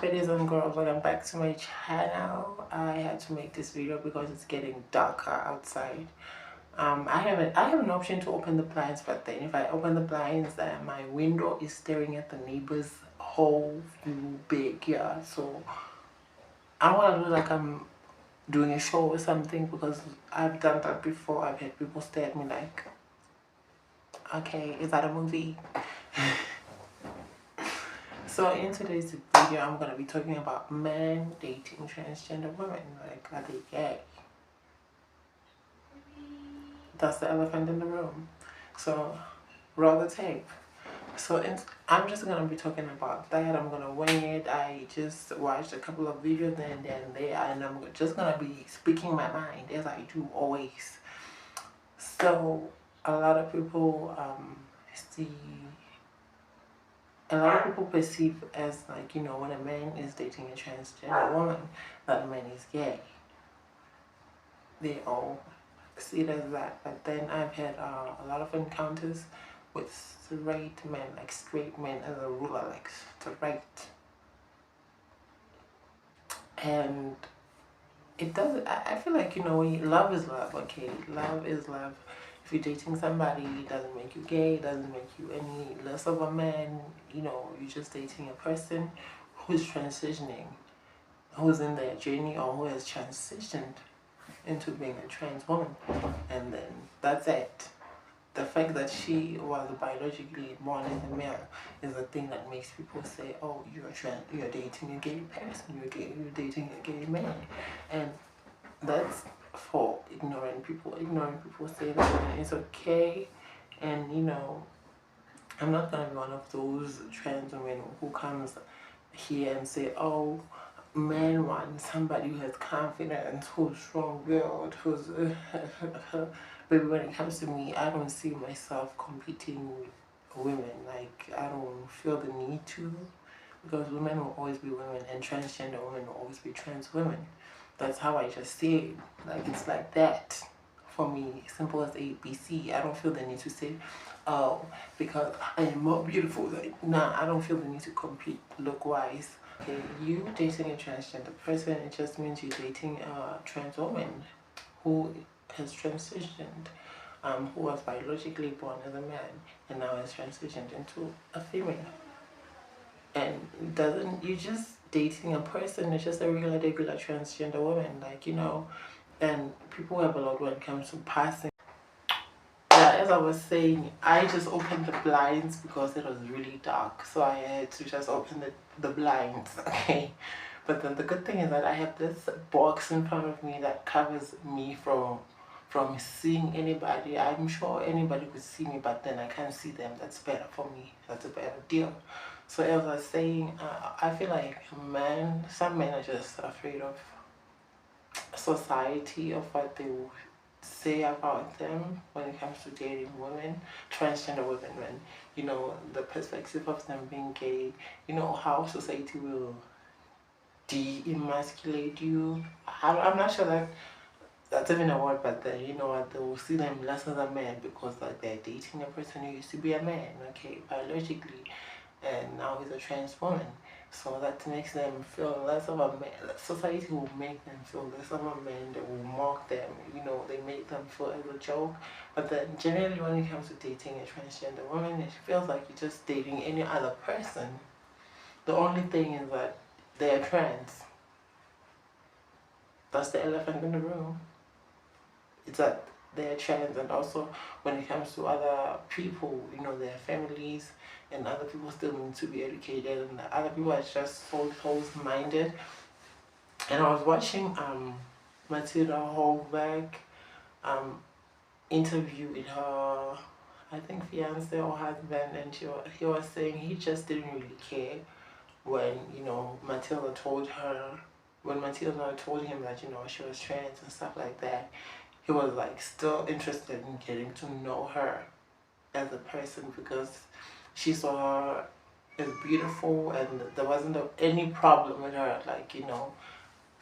ladies and girls, welcome back to my channel. I had to make this video because it's getting darker outside. I have an option to open the blinds, but then if I open the blinds, my window is staring at the neighbor's whole backyard. So I don't want to look like I'm doing a show or something, because I've done that before. I've had people stare at me like, okay, is that a movie? So in today's video, I'm going to be talking about men dating transgender women. Like, are they gay? That's the elephant in the room. So roll the tape. So I'm just going to be talking about that. I'm going to wing it. I just watched a couple of videos and there, and I'm just going to be speaking my mind as I do always. So a lot of people perceive as, like, you know, when a man is dating a transgender woman, that a man is gay. They all see it as that. But then I've had a lot of encounters with straight men, like straight men as a rule, like straight. And it doesn't, I feel like, you know, love is love, okay? Love is love. If you're dating somebody, it doesn't make you gay, it doesn't make you any less of a man. You know, you're just dating a person who's transitioning, who's in their journey, or who has transitioned into being a trans woman. And then that's it. The fact that she was biologically born as a male is the thing that makes people say, oh, you're dating a gay person, you're dating a gay man. And that's for ignorant people. Ignorant people say that it's okay. And, you know, I'm not gonna be one of those trans women who comes here and say, oh, men want somebody who has confidence, who's strong-willed, who's but when it comes to me, I don't see myself competing with women. Like, I don't feel the need to, because women will always be women, and transgender women will always be trans women. That's how I just see it. Like, it's like that for me. Simple as ABC. I don't feel the need to say, oh, because I am more beautiful. Like, nah, I don't feel the need to compete look-wise. Okay, you dating a transgender person, it just means you're dating a trans woman who has transitioned, who was biologically born as a man and now has transitioned into a female. And you're just dating a person, it's just a regular transgender woman, like, you know. And people have a lot when it comes to passing. Yeah, as I was saying, I just opened the blinds because it was really dark, so I had to just open the blinds, okay? But then the good thing is that I have this box in front of me that covers me from seeing anybody. I'm sure anybody could see me, but then I can't see them. That's better for me. That's a better deal. So as I was saying, I feel like some men are just afraid of society, of what they will say about them when it comes to dating women, transgender women, when, you know, the perspective of them being gay, you know, how society will de-emasculate you. I'm not sure that that's even a word, but then, you know what, they will see them less as a man because, like, they're dating a person who used to be a man, okay, biologically, and now he's a trans woman. So that makes them feel less of a man. Society will make them feel less of a man. They will mock them, you know, they make them feel as a joke. But then generally when it comes to dating a transgender woman, it feels like you're just dating any other person. The only thing is that they're trans. That's the elephant in the room. It's that they're trans, and also when it comes to other people, you know, their families, and other people still need to be educated, and other people are just so close-minded. And I was watching Matilda Holberg interview with her, I think, fiance or husband, and he was saying he just didn't really care when, you know, Matilda told him that, you know, she was trans and stuff like that. He was, like, still interested in getting to know her as a person, because she saw her as beautiful, and there wasn't any problem with her. Like, you know,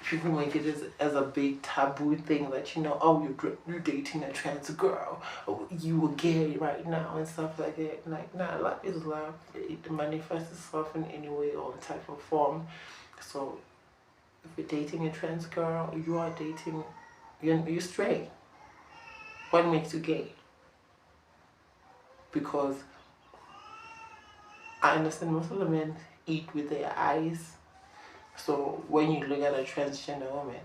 people make it as a big taboo thing that, you know, oh, you're dating a trans girl, oh, you were gay right now and stuff like that. Like, nah, love is love. It manifests itself in any way or type of form. So if you're dating a trans girl, you are dating, you're straight. What makes you gay? Because I understand most of the men eat with their eyes. So when you look at a transgender woman,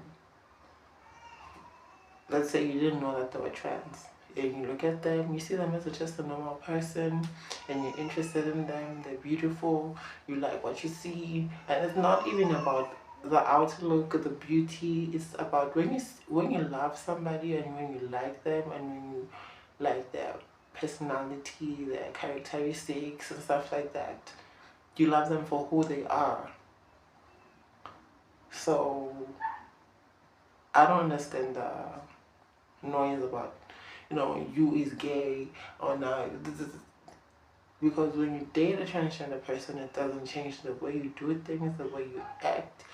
let's say you didn't know that they were trans, and you look at them, you see them as just a normal person, and you're interested in them, they're beautiful, you like what you see, and it's not even about the outer look or the beauty. It's about when you love somebody, and when you like them, and when you like their personality, their characteristics and stuff like that. You love them for who they are. So I don't understand the noise about, you is gay or not. Because when you date a transgender person, it doesn't change the way you do things, the way you act,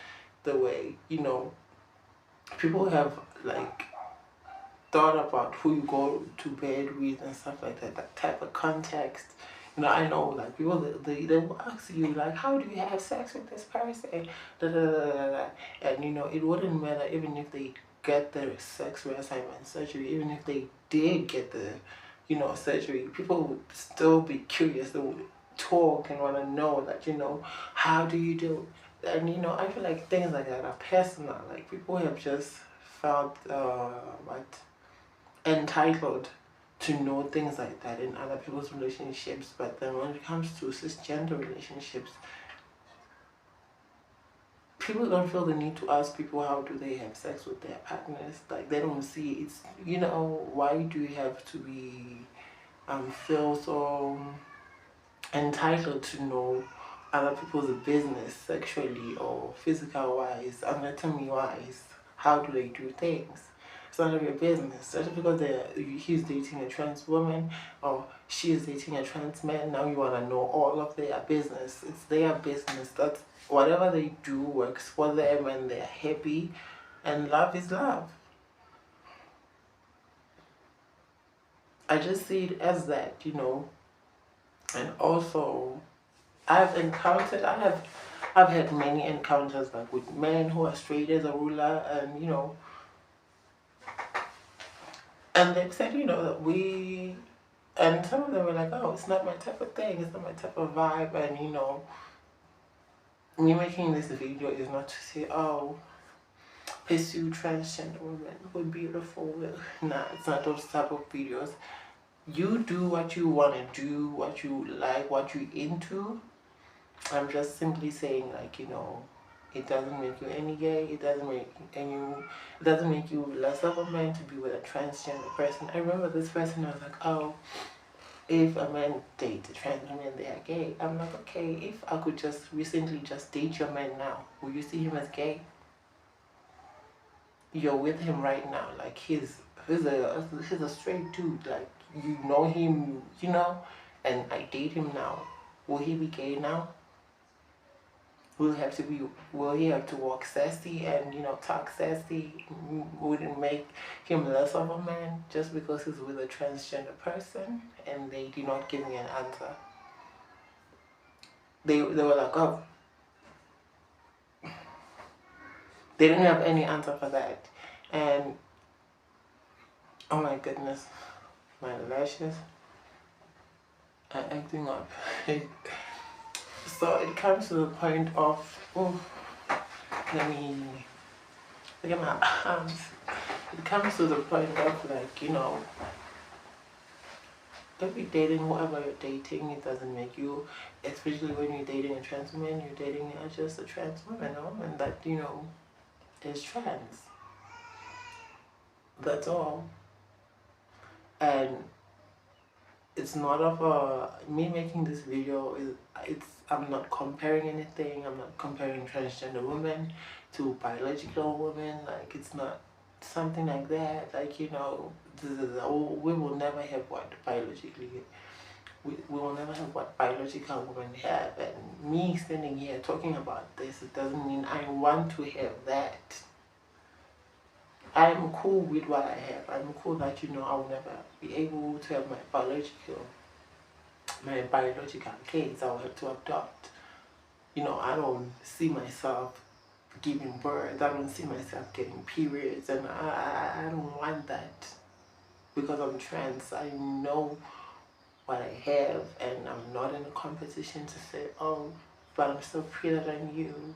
the way, people have like thought about who you go to bed with and stuff like that, that type of context. I know like people, they will ask you like, how do you have sex with this person? Da, da, da, da, da. And it wouldn't matter even if they get the sex reassignment surgery, even if they did get the, surgery, people would still be curious. They would talk and want to know that, how do you do? And I feel like things like that are personal. Like people have just felt entitled to know things like that in other people's relationships, but then when it comes to cisgender relationships, people don't feel the need to ask people how do they have sex with their partners. Like they don't see it's, why do you have to be feel so entitled to know other people's business sexually or physical wise, anatomy wise? How do they do things? It's none of your business. Just because he's dating a trans woman or she is dating a trans man, now you want to know all of their business. It's their business. That's whatever they do works for them and they're happy, and love is love. I just see it as that, and also I've had many encounters like with men who are straight as a ruler, and they've said, that and some of them were like, oh, it's not my type of thing, it's not my type of vibe, and me making this video is not to say, oh, pursue transgender women, we're beautiful. Nah, it's not those type of videos. You do what you want to do, what you like, what you're into. I'm just simply saying, like, it doesn't make you any gay, it doesn't make you less of a man to be with a transgender person. I remember this person, I was like, oh, if a man dates a trans woman, they are gay. I'm like, okay, if I could just recently just date your man now, will you see him as gay? You're with him right now, like he's a straight dude, like you know him, and I date him now. Will he be gay now? Will he have to walk sassy and talk sassy? Wouldn't make him less of a man just because he's with a transgender person? And they did not give me an answer. They were like, oh, they didn't have any answer for that. And oh my goodness, my lashes are acting up. So it comes to the point of, let me look at my arms. It comes to the point of like, don't be dating whoever you're dating. It doesn't make you, especially when you're dating a trans woman, you're dating just a trans woman, a woman that, is trans. That's all. And it's not of me making this video I'm not comparing anything. I'm not comparing transgender women to biological women. Like it's not something like that. Like we will never have what biologically we will never have what biological women have. And me standing here talking about this, it doesn't mean I want to have that. I'm cool with what I have. I'm cool that I will never be able to have my biological kids. I will have to adopt. I don't see myself giving birth. I don't see myself getting periods, and I don't want that because I'm trans. I know what I have, and I'm not in a competition to say, oh, but I'm still prettier than you.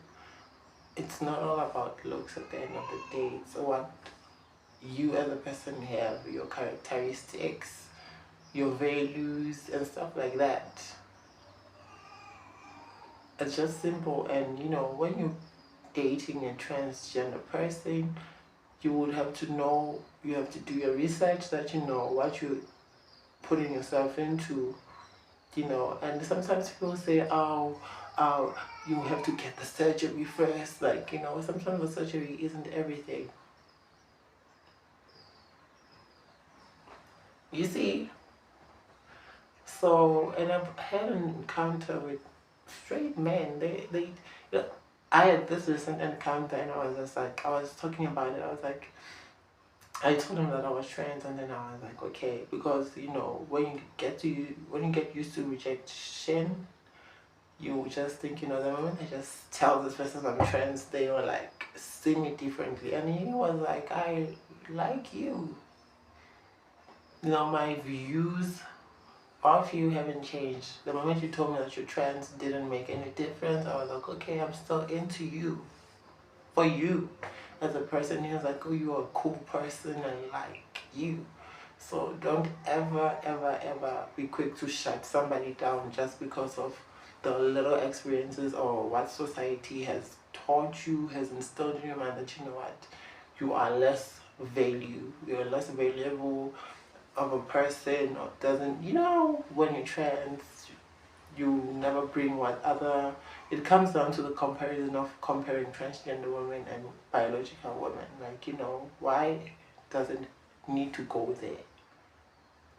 It's not all about looks at the end of the day. It's what you as a person have, your characteristics, your values, and stuff like that. It's just simple. And you know, when you're dating a transgender person, you would have to know, you have to do your research, that you know what you're putting yourself into, you know. And sometimes people say, oh, you have to get the surgery first. Like, you know, sometimes the surgery isn't everything. You see? So, and I've had an encounter with straight men. You know, I had this recent encounter, and I was just like, I was talking about it. I was like, I told him that I was trans, and then I was like, okay, because you know, when you get used to rejection, you just think, you know, the moment I just tell this person I'm trans, they will like see me differently, and he was like, I like you. You know, my views of you haven't changed. The moment you told me that you're trans didn't make any difference. I was like, okay, I'm still into you. For you as a person. He was like, oh, you're a cool person and like you. So don't ever, ever, ever be quick to shut somebody down just because of the little experiences or what society has taught you, has instilled in your mind that, you know what, you are less value, you're less valuable of a person, or doesn't, you know, when you're trans, you never bring what other, it comes down to the comparison of comparing transgender women and biological women. Like, you know, why does it need to go there?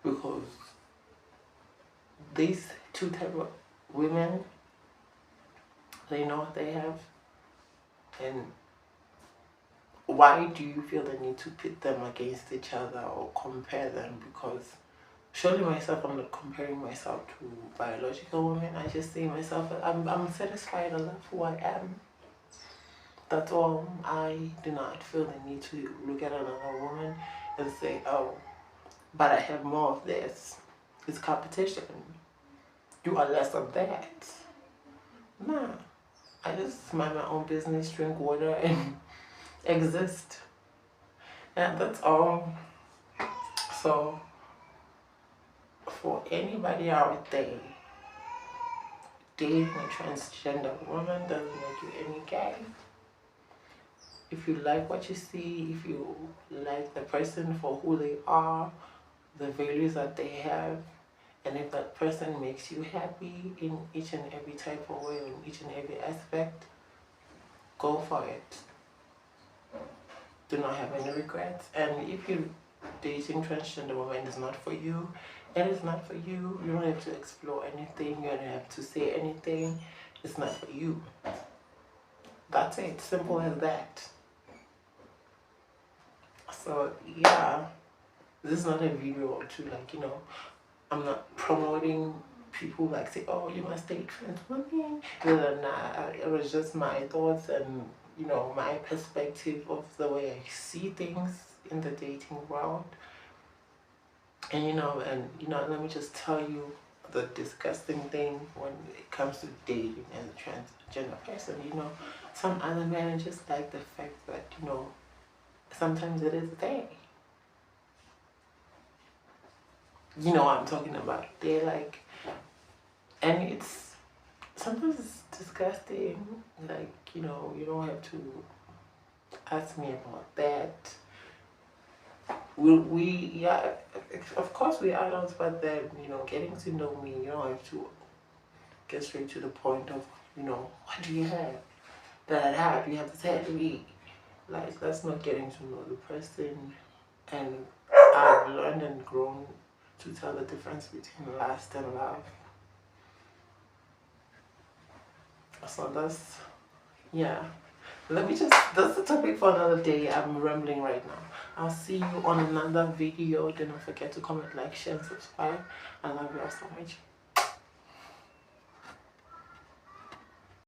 Because these two type of women, they know what they have, and why do you feel the need to pit them against each other or compare them? Because surely myself, I'm not comparing myself to biological women. I just see myself, I'm satisfied. I love who I am. That's all. I do not feel the need to look at another woman and say, oh, but I have more of this. It's competition. You are less of that. Nah. I just mind my own business, drink water, and exist. And that's all. So, for anybody out there, dating a transgender woman doesn't make you any gay. If you like what you see, if you like the person for who they are, the values that they have, and if that person makes you happy in each and every type of way, in each and every aspect, go for it. Do not have any regrets. And if you dating transgender woman is not for you, it is not for you. You don't have to explore anything. You don't have to say anything. It's not for you. That's it. Simple as that. So yeah, this is not a video to, like, you know, I'm not promoting people like say, oh, you must date trans women. Nah, it was just my thoughts and, you know, my perspective of the way I see things in the dating world. And you know, let me just tell you the disgusting thing when it comes to dating as a transgender person. You know, some other men just like the fact that, you know, sometimes it is they. You know what I'm talking about. They're like, and it's sometimes it's disgusting. Like, you know, you don't have to ask me about that. Yeah, of course we adults, but then, you know, getting to know me, you don't have to get straight to the point of, you know, what do you have that I have? You have to tell me. Like, that's not getting to know the person. And I've learned and grown to tell the difference between lust and love. So that's, yeah. That's the topic for another day. I'm rambling right now. I'll see you on another video. Do not forget to comment, like, share, and subscribe. I love you all so much.